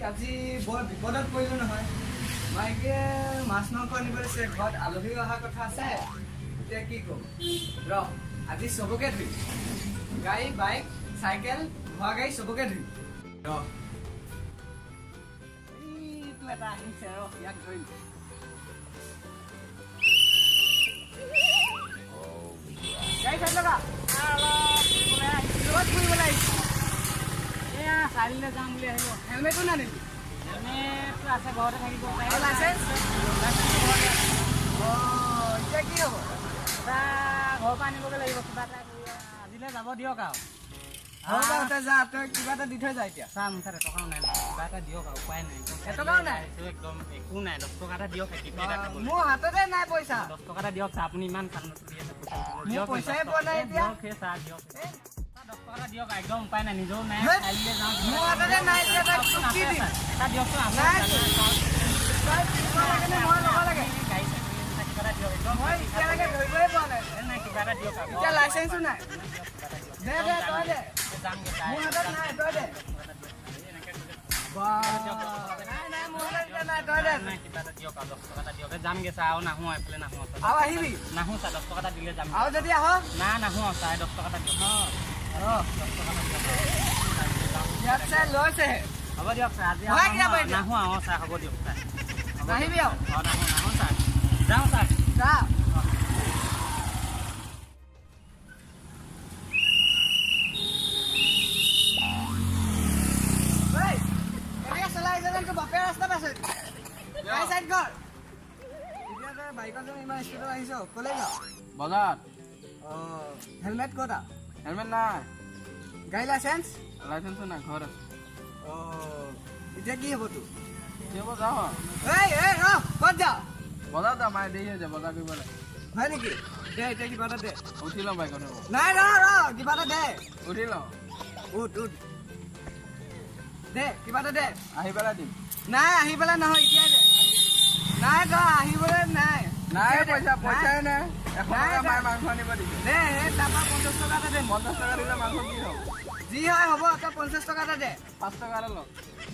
আজি বৰ বিপদত পৰিলো নহয়। মাইকে মাছ মাংস আনিব দিছে, ঘৰত আলহী অহা কথা আছে। এতিয়া কি কম ৰ, আজি চবকে ধুই গাড়ী বাইক চাইকেল ঘোঁৰা গাড়ী চবকে ধুই ৰ। এইটো এটা আহিছে ৰ, ইয়াক ধৰিম। গাড়ী চাই লগা ফুৰিবলৈ আহিছো। এয়া চাৰিআলিলৈ যাম বুলি আহিব। হেলমেটো নানিবি? হেলমেটটো আছে ঘৰতে থাকিব। লাইচেঞ্চ? অঁ এতিয়া কি হ'ব? কিবা ঘৰৰ পৰা আনিবগৈ লাগিব। কিবা এটা আজিলৈ যাব দিয়ক আৰু যা, তই কিবা এটা দি থৈ যা। এতিয়া চা মোৰ তাত এটকাও নাই, কিবা এটা দিয়ক আৰু উপায় নাই। এটকাও নাই? একদম একো নাই, 10 টকা এটা দিয়ক। মোৰ হাততে নাই পইচা। 10 টকা এটা দিয়ক। চা আপুনি ইমান ভাল নচলি আছে, পইচাই পোৱা নাই এতিয়া। চা দিয়ক, 10 টকা এটা দিয়ক। একদম উপায় নাই, নিজেও নাই। চাৰিআলিলৈ যাওঁ, মোৰ হাততে নাই। দিয়কচোন লাইচেন্সো নাই। দে দে তই দে, মোৰ হাতত নাই, তই দে। যামগে চা আৰু নাহো, এইফালে নাহো। আৰু আহিবি? নাহো চা, 10 টকা এটা দিলে যাম। আৰু যদি আহ না নাহো, চাই 10 টকা এটা দিয়ক। ইয়াত চাই লৈছে। হ'ব দিয়ক ছাৰ, আজি নাহো আৰু ছাৰ। হ'ব দিয়ক ছাৰ, নাহিবি আৰু। নাহো ছাৰ, যাওঁ ছাৰ। যা বাপে ৰাস্তাত আছে। বাইকত ইমান স্পীডত আহিছ, কলে যাওঁ? বজাৰত। অঁ হেলমেট ক'ত? হেলমেট নাই। গাড়ী লাইচেন্স? লাইচেন্সো নাই, ঘৰত আছে। অঁ এতিয়া কি হ'ব তোৰ? কি হ'ব, যাওঁ আৰু। ক'ত যাওঁ? বজাৰ যাওঁ, মায়ে দেৰি হৈ যায়, বজাৰ কৰিব লাগে। হয় নেকি? দে এতিয়া কিবা এটা দে। উঠি লওঁ বাইকত। নাই ৰ কিবা এটা দে। উঠি লওঁ। উঠ দে, কিবা এটা দে। আহি পেলাই দিম। নাই আহি পেলাই নহয়, এতিয়াই দে। নাই তই আহিবলৈ নাই। নাই পইচাই নাই। 100 টকা মায়ে মাংস আনিব দিছে। দে তাৰপৰা 50 টকা এটা দে। 50 টকা দিলে মাংস কি হ'ব? যি হয় হ'ব, তই 50 টকা এটা দে। 5 টকা এটা ল।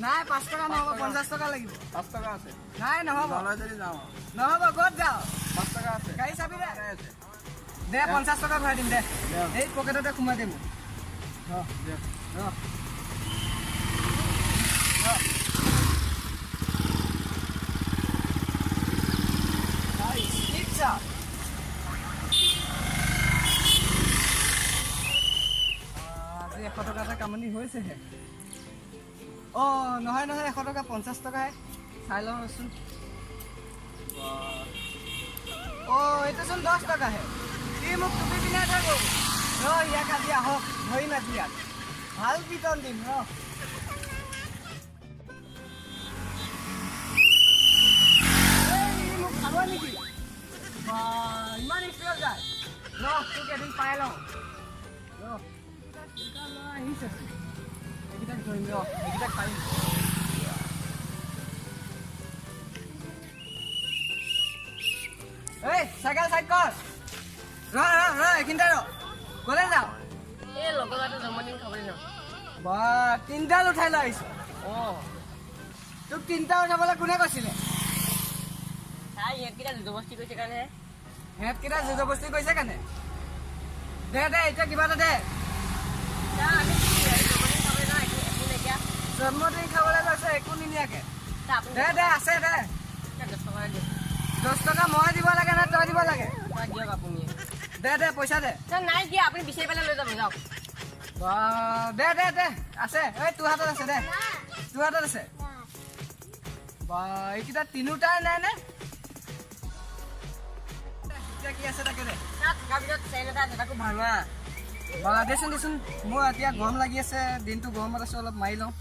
নাই 5 টকা নহ'ব, 50 টকা লাগিব। 5 টকা আছে? নাই নহ'ব। যদি যাওঁ নহ'ব। ক'ত যাওঁ? 5 টকা আছে। গাড়ী চাবি দে। দে 50 টকা ভৰাই দিম দে। এই পকেটতে সোমাই দিম। আজি 100 টকা এটা কামনি হৈছেহে। অঁ নহয় 100 টকা, 50 টকাহে। চাই লওঁচোন। অঁ এইটোচোন 10 টকাহে। সি মোক টুপি পিন্ধাই থৈ গ'ল। ইয়াক আজি আহক, ধৰিম আজি ইয়াক। ভাল পিটন দিম ৰ। মোক খাব নেকি? ইমান স্পীডত যায়। তোক এদিন পাই লওঁ। আহিছে, এইকেইটাক ধৰিম ৰ, এইকেইটাক পাৰিম। এই চাইকেল চাইড কৰ। এইখিনিতে ৰ। ক'লে যাওঁ? এই লগৰ ল'ৰাটোৰ জন্মদিন খাবলৈ যাওঁ। বা 3ডাল উঠাই লৈ আহিছ। অঁ তোক 3টা উঠাবলৈ কোনে কৈছিলে? সিহঁতকেইটা জবৰদস্তি কৰিছে কাৰণেহে। সিহঁতকেইটা জবৰদস্তি কৰিছে কাৰণে? দে এতিয়া কিবা এটা দে। জন্মদিন খাবলৈ গৈছে, একো নিনিয়াকে। দে আছে দে। 10 টকা মই দিব লাগে নে তই দিব লাগে? দিয়ক আপুনি। দে পইচা দে। নাই দিয়া, আপুনি বিচাৰি পেলাই লৈ যাব, যাওক। দে আছে। এই তোৰ হাতত আছে দে। তোৰ হাতত আছে। বা এইকেইটা 3টাই নাই নে? এতিয়া কি আছে তাকে দে। তাকো ভাঙা। দেচোন মোৰ এতিয়া গৰম লাগি আছে, দিনটো গৰমত আছো, অলপ মাৰি লওঁ।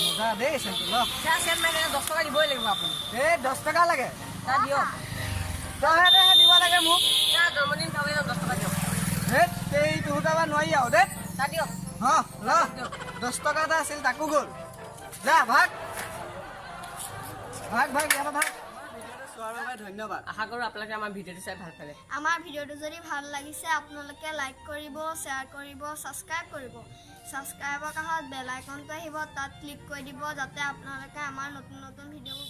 মজা দেই চেণ্টটো ল। 10 টকা দিবই লাগিব আপুনি। এই 10 টকা লাগে? দিয়ক। তইহে দিব লাগে মোক। জন্মদিন খাবলৈ 10 টকা দিয়ক। এই তোৰ নোৱাৰি আৰু দেই। দিয়ক। ল 10 টকা এটা আছিল, তাকো গ'ল। যা ভাগ ইয়াৰ পৰা ভাগ। কৰাৰ বাবে ধন্যবাদ আশা কৰোঁ আপোনালোকে আমাৰ ভিডিঅ'টো চাই ভাল পালে আমাৰ ভিডিঅ'টো যদি ভাল লাগিছে আপোনালোকে লাইক কৰিব শ্বেয়াৰ কৰিব ছাবস্ক্ৰাইব কৰিব ছাবস্ক্ৰাইবৰ কাষত বেল আইকনটো আহিব তাত ক্লিক কৰি দিব যাতে আপোনালোকে আমাৰ নতুন নতুন ভিডিঅ'বোৰ